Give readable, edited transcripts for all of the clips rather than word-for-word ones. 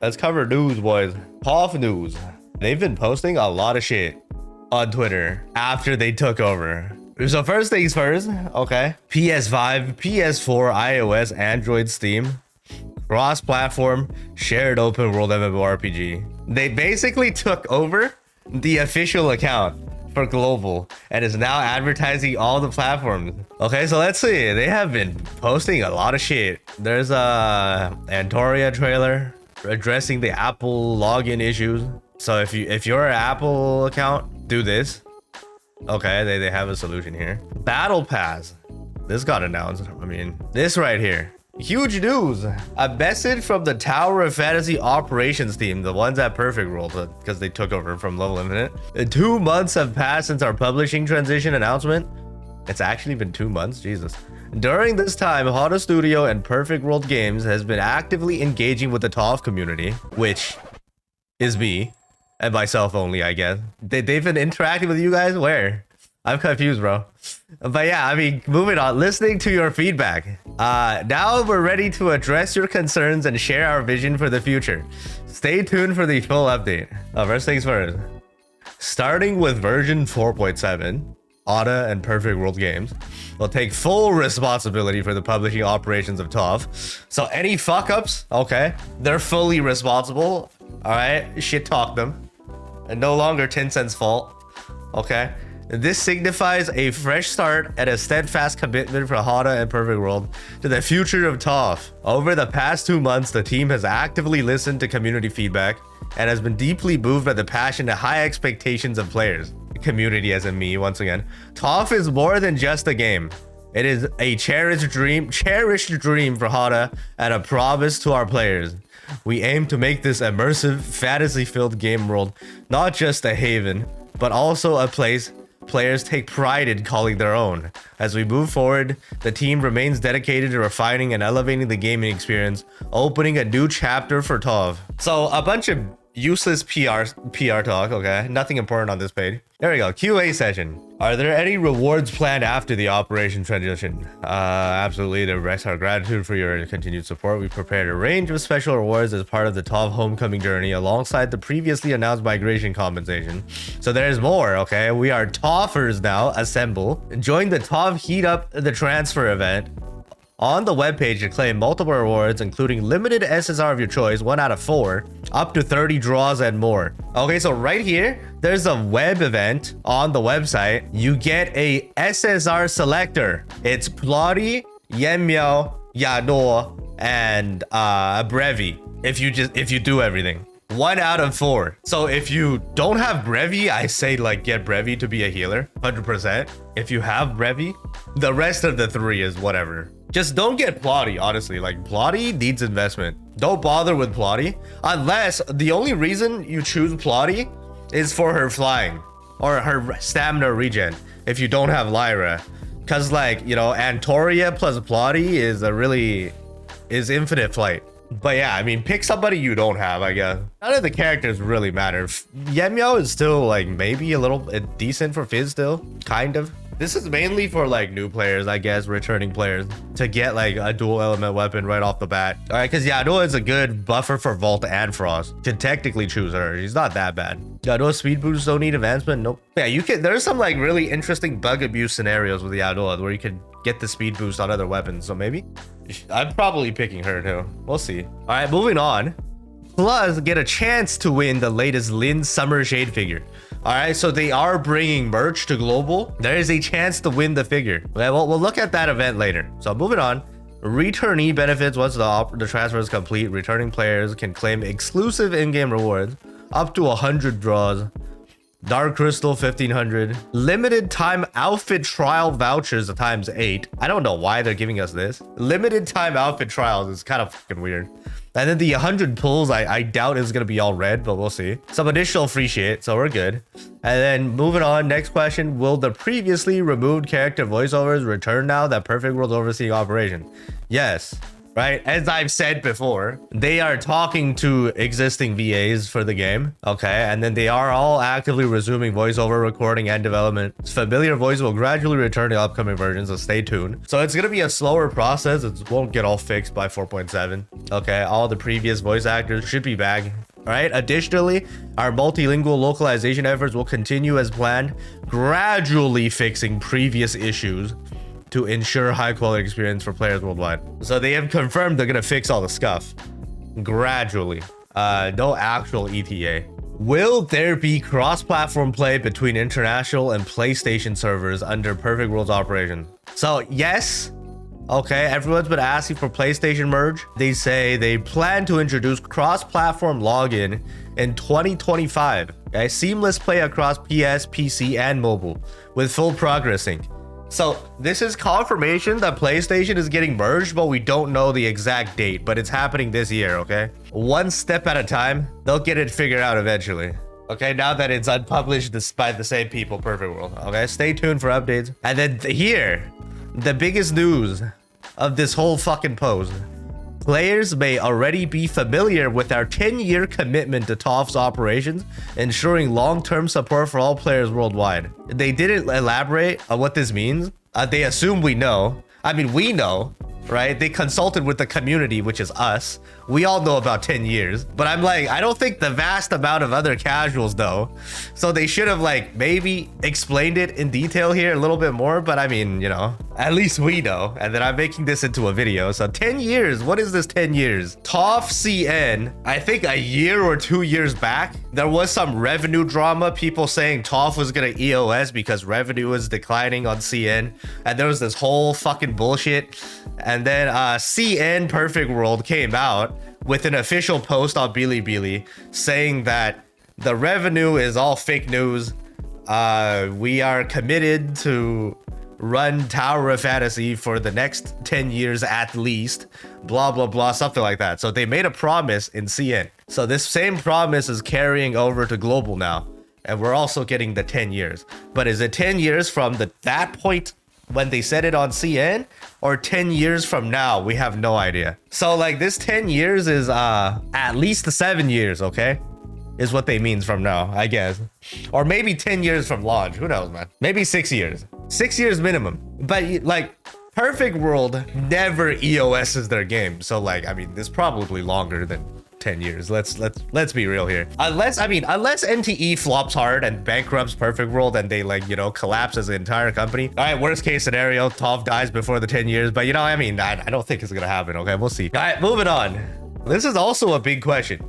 Let's cover news, boys. TOF news. They've been posting a lot of shit on Twitter after they took over. So first things first, okay. PS5, PS4, iOS, Android, Steam, cross-platform, shared open world MMORPG. They basically took over the official account for global and is now advertising all the platforms. Okay, so let's see. They have been posting a lot of shit. There's a Antoria trailer addressing the Apple login issues. So if you're an Apple account, do this. Okay, they have a solution here. Battle Pass. This got announced. I mean, this right here. Huge news. A message from the Tower of Fantasy operations team, the ones at Perfect World, because they took over from Level Infinite. 2 months have passed since our publishing transition announcement. It's actually been 2 months, Jesus. During this time, Hotta Studio and Perfect World Games has been actively engaging with the TOF community, which is me. And myself only, I guess. They've been interacting with you guys? Where? I'm confused, bro. But yeah, I mean, moving on. Listening to your feedback. Now we're ready to address your concerns and share our vision for the future. Stay tuned for the full update. First things first. Starting with version 4.7, Hotta and Perfect World Games will take full responsibility for the publishing operations of TOF. So any fuck-ups, okay, they're fully responsible. All right, shit talk them. And no longer Tencent's fault. Okay. This signifies a fresh start and a steadfast commitment for Hotta and Perfect World to the future of TOF. Over the past 2 months, the team has actively listened to community feedback and has been deeply moved by the passion and high expectations of players. Community as in me, once again. TOF is more than just a game. It is a cherished dream for Hotta and a promise to our players. We aim to make this immersive, fantasy-filled game world not just a haven, but also a place players take pride in calling their own. As we move forward, the team remains dedicated to refining and elevating the gaming experience, opening a new chapter for TOF. So a bunch of useless PR talk, okay? Nothing important on this page. There we go, QA session. Are there any rewards planned after the operation transition? Absolutely, to express our gratitude for your continued support. We've prepared a range of special rewards as part of the TOF homecoming journey alongside the previously announced migration compensation. So there's more, okay? We are TOFers now, assemble. Join the TOF Heat Up the Transfer event on the webpage to claim multiple rewards, including limited SSR of your choice, 1 out of 4, up to 30 draws and more. Okay, so right here, there's a web event on the website. You get a SSR selector. It's Plotty, Yenmiao, Yano, and Brevi. If you do everything. 1 out of 4. So if you don't have Brevi, I say like get Brevi to be a healer, 100%. If you have Brevi, the rest of the 3 is whatever. Just don't get Plotty, honestly. Like, Plotty needs investment. Don't bother with Plotty unless the only reason you choose Plotty is for her flying or her stamina regen if you don't have Lyra. Because, like, you know, Antoria plus Plotty is infinite flight. But yeah, I mean, pick somebody you don't have, I guess. None of the characters really matter. Yenmiao is still, like, maybe a little decent for Fizz still, kind of. This is mainly for like new players, I guess, returning players to get like a dual element weapon right off the bat. All right, because Yano is a good buffer for Vault and Frost. You can technically choose her. She's not that bad. Yano speed boosts don't need advancement. Nope. Yeah, you can. There's some like really interesting bug abuse scenarios with Yano where you can get the speed boost on other weapons. So maybe I'm probably picking her too. We'll see. All right, moving on. Plus, get a chance to win the latest Lin Summer Shade figure. All right, so they are bringing merch to global. There is a chance to win the figure. Okay, well, we'll look at that event later. So moving on. Returnee benefits. Once the transfer is complete, returning players can claim exclusive in-game rewards up to 100 draws. Dark Crystal 1500. Limited time outfit trial vouchers times 8. I don't know why they're giving us this. Limited time outfit trials is kind of fucking weird. And then the 100 pulls, I doubt is going to be all red, but we'll see. Some additional free shit, so we're good. And then moving on, next question. Will the previously removed character voiceovers return now that Perfect World's overseeing operation? Yes. right? As I've said before, they are talking to existing VAs for the game, okay? And then they are all actively resuming voiceover recording and development. Familiar voice will gradually return to upcoming versions, so stay tuned. So it's gonna be a slower process. It won't get all fixed by 4.7, okay? All the previous voice actors should be back. All right. Additionally, our multilingual localization efforts will continue as planned, gradually fixing previous issues to ensure high quality experience for players worldwide. So they have confirmed they're gonna fix all the scuff gradually. No actual ETA. Will there be cross-platform play between international and PlayStation servers under Perfect World's operation? So yes. Okay, everyone's been asking for PlayStation merge. They say they plan to introduce cross-platform login in 2025. Okay, seamless play across PS, PC, and mobile with full progress sync. So this is confirmation that PlayStation is getting merged, but we don't know the exact date, but it's happening this year, okay? One step at a time, they'll get it figured out eventually. Okay, now that it's unpublished by the same people, Perfect World. Okay, stay tuned for updates. And then here, the biggest news of this whole fucking post. Players may already be familiar with our 10-year commitment to TOF's operations, ensuring long-term support for all players worldwide. They didn't elaborate on what this means. They assume we know. I mean, we know, right? They consulted with the community, which is us. We all know about 10 years, but I'm like, I don't think the vast amount of other casuals know. So they should have like maybe explained it in detail here a little bit more, but I mean, you know, at least we know. And then I'm making this into a video. So 10 years, what is this 10 years? TOF CN, I think a year or 2 years back, there was some revenue drama, people saying TOF was gonna EOS because revenue was declining on CN. And there was this whole fucking bullshit. And then CN Perfect World came out with an official post on Bilibili saying that the revenue is all fake news. We are committed to run Tower of Fantasy for the next 10 years at least, blah, blah, blah, something like that. So they made a promise in CN. So this same promise is carrying over to global now. And we're also getting the 10 years. But is it 10 years from that point when they said it on CN, or 10 years from now? We have no idea. So like this 10 years is at least 7 years, okay? Is what they means from now, I guess. Or maybe 10 years from launch, who knows, man? Maybe 6 years. 6 years minimum. But like Perfect World never EOS's their game. So like, I mean, this is probably longer than 10 years. Let's be real here. Unless NTE flops hard and bankrupts Perfect World and they like, you know, collapse as an entire company. All right, worst case scenario, TOF dies before the 10 years. But you know, I mean, I don't think it's gonna happen. Okay, we'll see. All right, moving on. This is also a big question.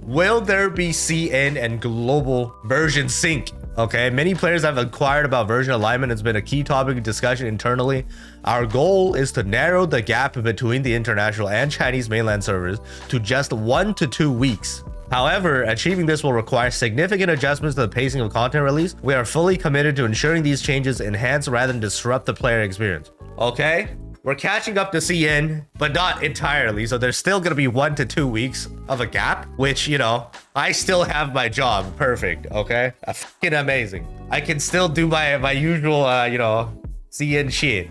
Will there be CN and global version sync? Okay, many players have inquired about version alignment. It's been a key topic of discussion internally. Our goal is to narrow the gap between the international and Chinese mainland servers to just 1 to 2 weeks. However, achieving this will require significant adjustments to the pacing of content release. We are fully committed to ensuring these changes enhance rather than disrupt the player experience. Okay, we're catching up to CN, but not entirely. So there's still going to be 1 to 2 weeks of a gap, which, you know, I still have my job. Perfect. Okay. Fucking amazing. I can still do my usual, you know, CN shit.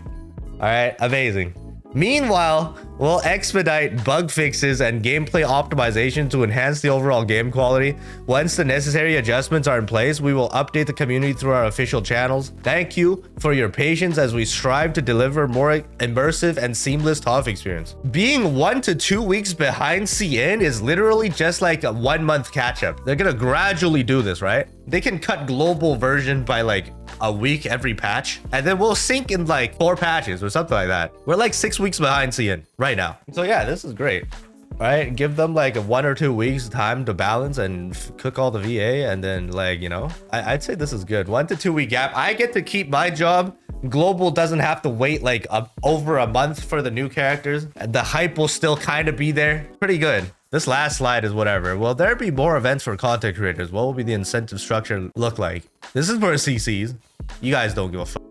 All right. Amazing. Meanwhile, we'll expedite bug fixes and gameplay optimization to enhance the overall game quality. Once the necessary adjustments are in place, we will update the community through our official channels. Thank you for your patience as we strive to deliver more immersive and seamless TOF experience. Being 1 to 2 weeks behind CN is literally just like a 1 month catch up. They're gonna gradually do this, right? They can cut global version by like a week every patch, and then we'll sync in like 4 patches or something like that. We're like 6 weeks behind CN right now. So yeah, this is great. All right, give them like 1 or 2 weeks time to balance and cook all the VA, and then like, you know, I'd say this is good. 1 to 2 week gap. I get to keep my job. Global doesn't have to wait like over a month for the new characters. The hype will still kind of be there. Pretty good. This last slide is whatever. Will there be more events for content creators? What will be the incentive structure look like? This is for CCs. You guys don't give a fuck.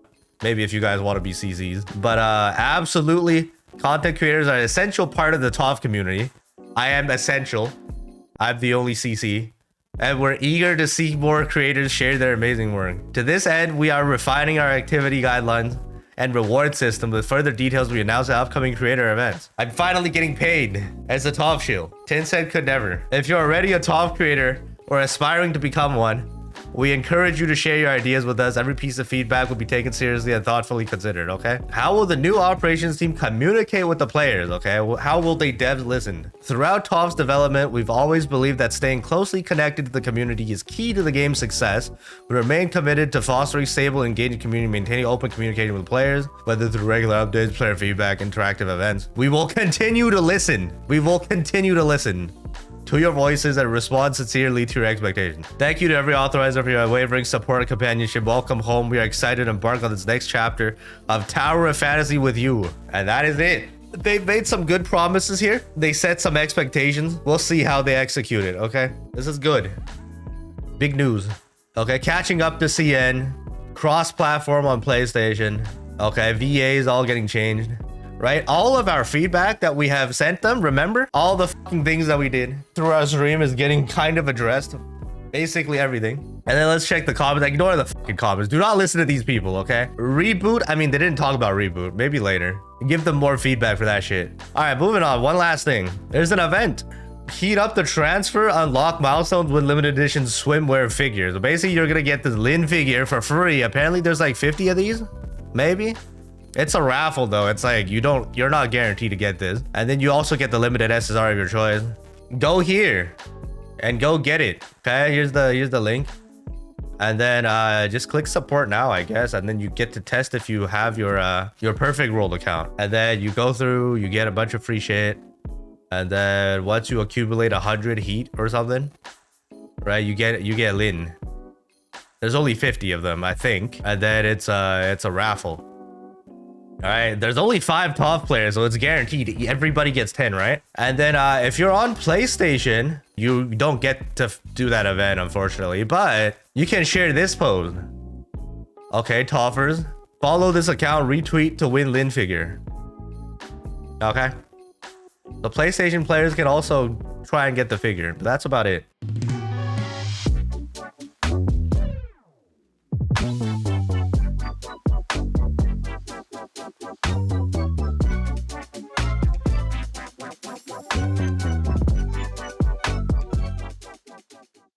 Maybe if you guys want to be CCs. But absolutely, content creators are an essential part of the TOF community. I am essential. I'm the only CC. And we're eager to see more creators share their amazing work. To this end, we are refining our activity guidelines, and reward system. With further details, we announce the upcoming creator events. I'm finally getting paid as a TOF shield. 10 cent could never. If you're already a TOF creator or aspiring to become one, we encourage you to share your ideas with us. Every piece of feedback will be taken seriously and thoughtfully considered, okay? How will the new operations team communicate with the players, okay? How will they devs listen? Throughout TOF's development, we've always believed that staying closely connected to the community is key to the game's success. We remain committed to fostering stable, engaging community, maintaining open communication with players, whether through regular updates, player feedback, interactive events. We will continue to listen. We will continue to listen to your voices and respond sincerely to your expectations. Thank you to every authorizer for your unwavering support and companionship. Welcome home. We are excited to embark on this next chapter of Tower of Fantasy with you. And that is it. They made some good promises here. They set some expectations. We'll see how they execute it, okay? This is good. Big news. Okay, catching up to CN. Cross-platform on PlayStation. Okay, VAs all getting changed. Right, all of our feedback that we have sent them, remember, all the fucking things that we did through our stream is getting kind of addressed. Basically everything. And then let's check the comments. Ignore the fucking comments. Do not listen to these people, okay? Reboot, I mean, they didn't talk about reboot. Maybe later. Give them more feedback for that shit. All right, moving on. One last thing. There's an event. Heat up the transfer, unlock milestones with limited edition swimwear figures. So basically, you're gonna get this Lin figure for free. Apparently, there's like 50 of these, maybe. It's a raffle though. It's like you're not guaranteed to get this. And then you also get the limited SSR of your choice. Go here and go get it. Okay, here's the link. And then just click support now, I guess. And then you get to test if you have your perfect world account. And then you go through, you get a bunch of free shit. And then once you accumulate 100 heat or something, right, you get Lin. There's only 50 of them, I think. And then it's a raffle. All right, there's only 5 TOF players, so it's guaranteed everybody gets 10, right? And then if you're on PlayStation, you don't get to do that event, unfortunately, but you can share this post. Okay, TOFers, follow this account, retweet to win Lin figure. Okay, the PlayStation players can also try and get the figure, but that's about it.